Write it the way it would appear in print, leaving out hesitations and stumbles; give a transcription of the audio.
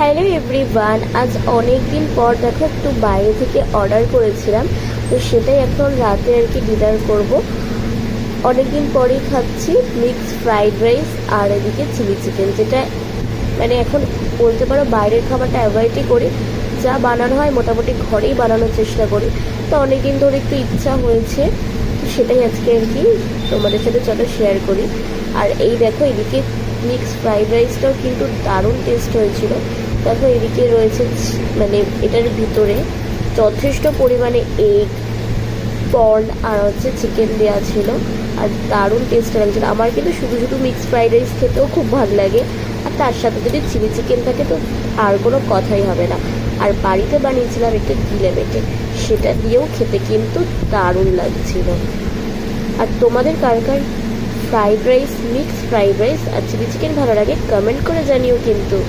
Hello everyone, আজ অনেক দিন পর দেখো একটু বাইরে থেকে অর্ডার করেছিলাম, তো সেটাই এখন রাতে আর কি ডিনার করব। অনেকদিন পরেই খাচ্ছি মিক্সড ফ্রাইড রাইস আর এদিকে চিলি চিকেন, যেটা মানে এখন বলতে পারো বাইরের খাবারটা অ্যাভয়েডই করি। যা বানানো হয় মোটামুটি ঘরেই বানানোর চেষ্টা করি। তো অনেকদিন ধরে একটু ইচ্ছা হয়েছে, তো সেটাই আজকে আর কি তোমাদের সাথে চলো শেয়ার করি। আর এই দেখো এদিকে মিক্সড ফ্রাইড রাইসটাও কিন্তু দারুণ টেস্ট হয়েছিল। দেখো এদিকে রয়েছে মানে এটার ভিতরে যথেষ্ট পরিমাণে এগ, কর্ন আর হচ্ছে চিকেন দেওয়া ছিল, আর দারুণ টেস্ট লাগছিল। আমার কিন্তু শুধু শুধু মিক্সড ফ্রাইড রাইস খেতেও খুব ভালো লাগে, আর তার সাথে যদি চিলি চিকেন থাকে তো আর কোনো কথাই হবে না। আর বাড়িতে বানিয়েছিলাম একটু গিলে মেটে, সেটা দিয়েও খেতে কিন্তু দারুণ লাগছিল। আর তোমাদের কার কার fried rice, mixed fried rice আর চিলি চিকেন ভালো লাগে কমেন্ট করে জানিও কিন্তু।